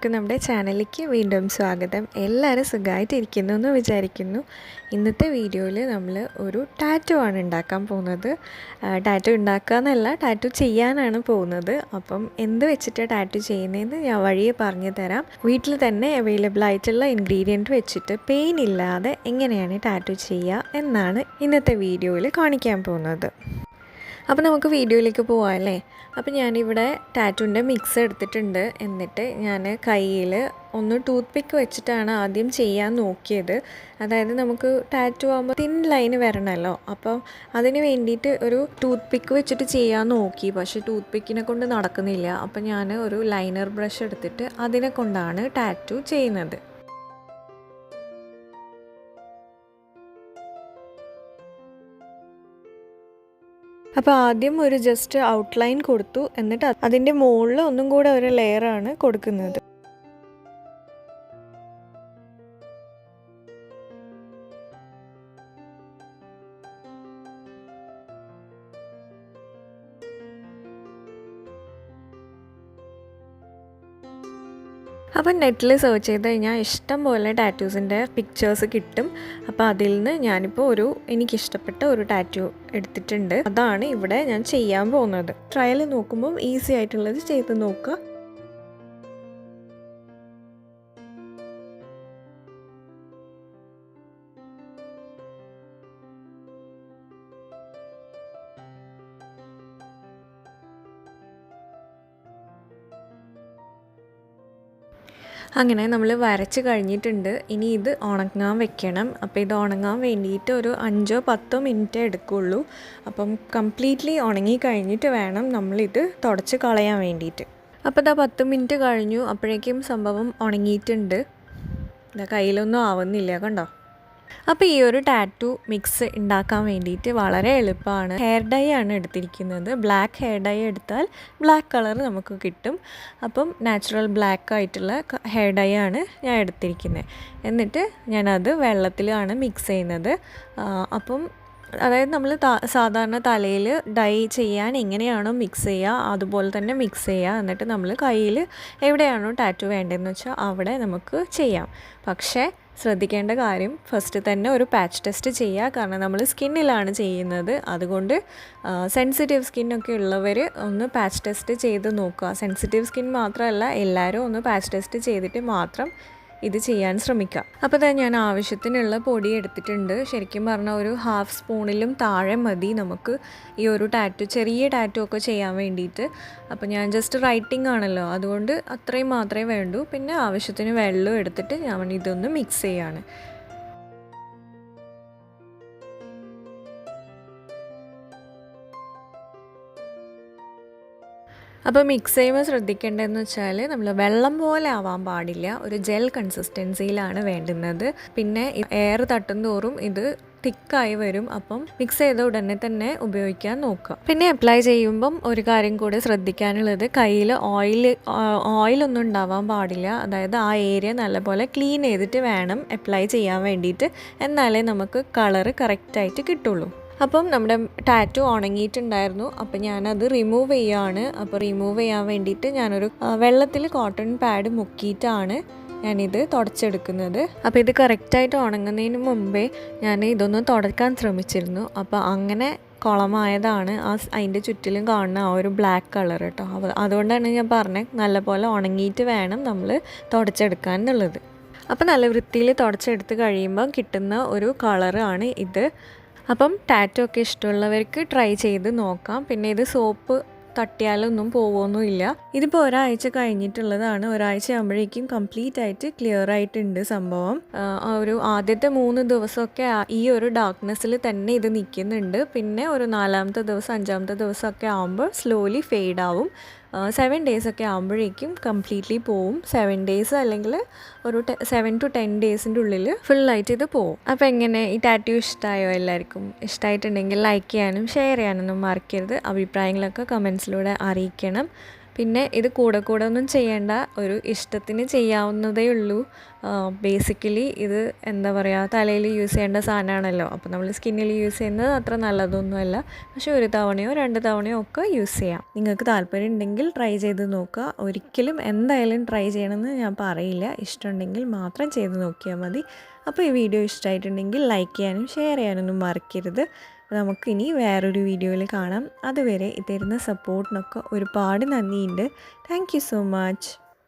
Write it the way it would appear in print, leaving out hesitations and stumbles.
എല്ലാവർക്കും നമ്മുടെ ചാനലിലേക്ക് വീണ്ടും സ്വാഗതം. എല്ലാവരും സുഖമായിട്ടിരിക്കുന്നു എന്ന് വിചാരിക്കുന്നു. ഇന്നത്തെ വീഡിയോയിൽ നമ്മൾ ഒരു ടാറ്റു ആണ് ഉണ്ടാക്കാൻ പോകുന്നത്. ടാറ്റു ഉണ്ടാക്കുക എന്നല്ല, ടാറ്റു ചെയ്യാനാണ് പോകുന്നത്. അപ്പം എന്ത് വെച്ചിട്ട് ടാറ്റു ചെയ്യുന്നതെന്ന് ഞാൻ വഴിയെ പറഞ്ഞു തരാം. വീട്ടിൽ തന്നെ അവൈലബിൾ ആയിട്ടുള്ള ഇൻഗ്രീഡിയൻറ്റ് വെച്ചിട്ട് പെയിൻ ഇല്ലാതെ എങ്ങനെയാണ് ടാറ്റു ചെയ്യുക എന്നാണ് ഇന്നത്തെ വീഡിയോയിൽ കാണിക്കാൻ പോകുന്നത്. അപ്പോൾ നമുക്ക് വീഡിയോയിലേക്ക് പോവാം അല്ലേ. അപ്പോൾ ഞാനിവിടെ ടാറ്റുവിൻ്റെ മിക്സ് എടുത്തിട്ടുണ്ട്. എന്നിട്ട് ഞാൻ കയ്യിൽ ഒന്ന് ടൂത്ത് പിക്ക് വെച്ചിട്ടാണ് ആദ്യം ചെയ്യാൻ നോക്കിയത്. അതായത് നമുക്ക് ടാറ്റു ആകുമ്പോൾ തിൻ ലൈന് വരണമല്ലോ. അപ്പോൾ അതിന് വേണ്ടിയിട്ട് ഒരു ടൂത്ത് പിക്ക് വെച്ചിട്ട് ചെയ്യാൻ നോക്കി. പക്ഷേ ടൂത്ത് പിക്കിനെ കൊണ്ട് നടക്കുന്നില്ല. അപ്പോൾ ഞാൻ ഒരു ലൈനർ ബ്രഷ് എടുത്തിട്ട് അതിനെ കൊണ്ടാണ് ടാറ്റു ചെയ്യുന്നത്. അപ്പോൾ ആദ്യം ഒരു ജസ്റ്റ് ഔട്ട്ലൈൻ കൊടുത്തു. എന്നിട്ട് അതിൻ്റെ മുകളിൽ ഒന്നും കൂടെ ഒരു ലെയറാണ് കൊടുക്കുന്നത്. അപ്പം നെറ്റിൽ സെർച്ച് ചെയ്ത് കഴിഞ്ഞാൽ ഇഷ്ടം പോലെ ടാറ്റൂസിൻ്റെ പിക്ചേഴ്സ് കിട്ടും. അപ്പോൾ അതിൽ നിന്ന് ഞാനിപ്പോൾ എനിക്കിഷ്ടപ്പെട്ട ഒരു ടാറ്റു എടുത്തിട്ടുണ്ട്. അതാണ് ഇവിടെ ഞാൻ ചെയ്യാൻ പോകുന്നത്. ട്രയൽ നോക്കുമ്പോൾ ഈസി ആയിട്ടുള്ളത് ചെയ്ത് നോക്കുക. അങ്ങനെ നമ്മൾ വരച്ച് കഴിഞ്ഞിട്ടുണ്ട്. ഇനി ഇത് ഉണങ്ങാൻ വെക്കണം. അപ്പോൾ ഇത് ഉണങ്ങാൻ വേണ്ടിയിട്ട് ഒരു 5-10 മിനിറ്റ് എടുക്കുള്ളൂ. അപ്പം കംപ്ലീറ്റ്ലി ഉണങ്ങി കഴിഞ്ഞിട്ട് വേണം നമ്മളിത് തുടച്ച് കളയാൻ വേണ്ടിയിട്ട്. അപ്പോൾ ഇതാ 10 മിനിറ്റ് കഴിഞ്ഞു. അപ്പോഴേക്കും സംഭവം ഉണങ്ങിയിട്ടുണ്ട്. ഇതാ കയ്യിലൊന്നും ആവുന്നില്ല, കണ്ടോ. അപ്പോൾ ഈ ഒരു ടാറ്റു മിക്സ് ഉണ്ടാക്കാൻ വേണ്ടിയിട്ട് വളരെ എളുപ്പമാണ്. ഹെയർ ഡൈ ആണ് എടുത്തിരിക്കുന്നത്. ബ്ലാക്ക് ഹെയർ ഡൈ എടുത്താൽ ബ്ലാക്ക് കളർ നമുക്ക് കിട്ടും. അപ്പം നാച്ചുറൽ ബ്ലാക്ക് ആയിട്ടുള്ള ഹെയർ ഡൈ ആണ് ഞാൻ എടുത്തിരിക്കുന്നത്. എന്നിട്ട് ഞാനത് വെള്ളത്തിലാണ് മിക്സ് ചെയ്യുന്നത്. അപ്പം അതായത് നമ്മൾ സാധാരണ തലയിൽ ഡൈ ചെയ്യാൻ എങ്ങനെയാണോ മിക്സ് ചെയ്യുക അതുപോലെ തന്നെ മിക്സ് ചെയ്യുക. എന്നിട്ട് നമ്മൾ കയ്യിൽ എവിടെയാണോ ടാറ്റു വേണ്ടതെന്ന് വെച്ചാൽ അവിടെ നമുക്ക് ചെയ്യാം. പക്ഷേ ശ്രദ്ധിക്കേണ്ട കാര്യം, ഫസ്റ്റ് തന്നെ ഒരു പാച്ച് ടെസ്റ്റ് ചെയ്യുക. കാരണം നമ്മൾ സ്കിന്നിലാണ് ചെയ്യുന്നത്. അതുകൊണ്ട് സെൻസിറ്റീവ് സ്കിന്നൊക്കെ ഉള്ളവർ ഒന്ന് പാച്ച് ടെസ്റ്റ് ചെയ്ത് നോക്കുക. സെൻസിറ്റീവ് സ്കിൻ മാത്രമല്ല, എല്ലാവരും ഒന്ന് പാച്ച് ടെസ്റ്റ് ചെയ്തിട്ട് മാത്രം ഇത് ചെയ്യാൻ ശ്രമിക്കുക. അപ്പോൾ തന്നെ ഞാൻ ആവശ്യത്തിനുള്ള പൊടി എടുത്തിട്ടുണ്ട്. ശരിക്കും പറഞ്ഞാൽ ഒരു 1/2 സ്പൂണിലും താഴെ മതി നമുക്ക് ഈ ഒരു ടാറ്റു, ചെറിയ ടാറ്റു ഒക്കെ ചെയ്യാൻ വേണ്ടിയിട്ട്. അപ്പോൾ ഞാൻ ജസ്റ്റ് റൈറ്റിംഗ് ആണല്ലോ, അതുകൊണ്ട് അത്രയും മാത്രമേ വേണ്ടൂ. പിന്നെ ആവശ്യത്തിന് വെള്ളം എടുത്തിട്ട് ഞാൻ ഇതൊന്ന് മിക്സ് ചെയ്യാണ്. അപ്പോൾ മിക്സ് ചെയ്യുമ്പോൾ ശ്രദ്ധിക്കേണ്ടതെന്ന് വെച്ചാൽ നമ്മൾ വെള്ളം പോലെ ആവാൻ പാടില്ല. ഒരു ജെൽ കൺസിസ്റ്റൻസിയിലാണ് വേണ്ടുന്നത്. പിന്നെ എയർ തട്ടും തോറും ഇത് തിക്കായി വരും. അപ്പം മിക്സ് ചെയ്ത ഉടനെ തന്നെ നോക്കുക. പിന്നെ അപ്ലൈ ചെയ്യുമ്പം ഒരു കാര്യം കൂടെ ശ്രദ്ധിക്കാനുള്ളത്, കയ്യിൽ ഓയിലൊന്നും ഉണ്ടാവാൻ പാടില്ല. അതായത് ആ ഏരിയ നല്ലപോലെ ക്ലീൻ ചെയ്തിട്ട് വേണം അപ്ലൈ ചെയ്യാൻ വേണ്ടിയിട്ട്. എന്നാലേ നമുക്ക് കളറ് കറക്റ്റായിട്ട് കിട്ടുള്ളൂ. അപ്പം നമ്മുടെ ടാറ്റു ഉണങ്ങിയിട്ടുണ്ടായിരുന്നു. അപ്പം ഞാനത് റിമൂവ് ചെയ്യുകയാണ്. അപ്പോൾ റിമൂവ് ചെയ്യാൻ വേണ്ടിയിട്ട് ഞാനൊരു വെള്ളത്തിൽ കോട്ടൺ പാഡ് മുക്കിയിട്ടാണ് ഞാനിത് തുടച്ചെടുക്കുന്നത്. അപ്പോൾ ഇത് കറക്റ്റായിട്ട് ഉണങ്ങുന്നതിന് മുമ്പേ ഞാൻ ഇതൊന്ന് തുടക്കാൻ ശ്രമിച്ചിരുന്നു. അപ്പോൾ അങ്ങനെ കുളമായതാണ് അതിൻ്റെ ചുറ്റിലും കാണുന്ന ആ ഒരു ബ്ലാക്ക് കളർ കേട്ടോ. അതുകൊണ്ടാണ് ഞാൻ പറഞ്ഞത് നല്ലപോലെ ഉണങ്ങിയിട്ട് വേണം നമ്മൾ തുടച്ചെടുക്കാൻ എന്നുള്ളത്. അപ്പോൾ നല്ല വൃത്തിയിൽ തുടച്ചെടുത്ത് കഴിയുമ്പോൾ കിട്ടുന്ന ഒരു കളറാണ് ഇത്. അപ്പം ടാറ്റു ഒക്കെ ഇഷ്ടമുള്ളവർക്ക് ട്രൈ ചെയ്ത് നോക്കാം. പിന്നെ ഇത് സോപ്പ് തട്ടിയാലൊന്നും പോവുമൊന്നുമില്ല. ഇതിപ്പോൾ ഒരാഴ്ച കഴിഞ്ഞിട്ടുള്ളതാണ്. ഒരാഴ്ച ആകുമ്പോഴേക്കും കംപ്ലീറ്റ് ആയിട്ട് ക്ലിയർ ആയിട്ടുണ്ട് സംഭവം. ഒരു ആദ്യത്തെ 3 ദിവസമൊക്കെ ഈ ഒരു ഡാർക്ക്നെസ്സിൽ തന്നെ ഇത് നിൽക്കുന്നുണ്ട്. പിന്നെ ഒരു 4-ാമത്തെ ദിവസം 5-ാമത്തെ ദിവസമൊക്കെ ആകുമ്പോൾ സ്ലോലി ഫെയ്ഡ് ആവും. 7 ഡേയ്സ് ഒക്കെ ആകുമ്പോഴേക്കും കംപ്ലീറ്റ്ലി പോവും. 7 ഡേയ്സ് അല്ലെങ്കിൽ ഒരു 7 to 10 ഡേയ്സിൻ്റെ ഉള്ളിൽ ഫുള്ളായിട്ട് ഇത് പോവും. അപ്പോൾ എങ്ങനെ ഈ ടാറ്റു ഇഷ്ടമായോ? എല്ലാവർക്കും ഇഷ്ടമായിട്ടുണ്ടെങ്കിൽ ലൈക്ക് ചെയ്യാനും ഷെയർ ചെയ്യാനൊന്നും മറക്കരുത്. അഭിപ്രായങ്ങളൊക്കെ കമൻസിലൂടെ അറിയിക്കണം. പിന്നെ ഇത് കൂടെ കൂടെ ഒന്നും ചെയ്യേണ്ട, ഒരു ഇഷ്ടത്തിന് ചെയ്യാവുന്നതേ ഉള്ളൂ. ബേസിക്കലി ഇത് എന്താ പറയുക, തലയിൽ യൂസ് ചെയ്യേണ്ട സാധനമാണല്ലോ. അപ്പോൾ നമ്മൾ സ്കിന്നിൽ യൂസ് ചെയ്യുന്നത് അത്ര നല്ലതൊന്നുമല്ല. പക്ഷേ ഒരു തവണയോ 2 തവണയോ ഒക്കെ യൂസ് ചെയ്യാം. നിങ്ങൾക്ക് താല്പര്യം ഉണ്ടെങ്കിൽ ട്രൈ ചെയ്ത് നോക്കുക. ഒരിക്കലും എന്തായാലും ട്രൈ ചെയ്യണമെന്ന് ഞാൻ പറയില്ല. ഇഷ്ടമുണ്ടെങ്കിൽ മാത്രം ചെയ്ത് നോക്കിയാൽ മതി. അപ്പോൾ ഈ വീഡിയോ ഇഷ്ടമായിട്ടുണ്ടെങ്കിൽ ലൈക്ക് ചെയ്യാനും ഷെയർ ചെയ്യാനൊന്നും മറക്കരുത്. നമുക്കിനി വേറൊരു വീഡിയോയിൽ കാണാം. അതുവരെ തരുന്ന സപ്പോർട്ടിനൊക്കെ ഒരുപാട് നന്ദിയുണ്ട്. Thank you so much.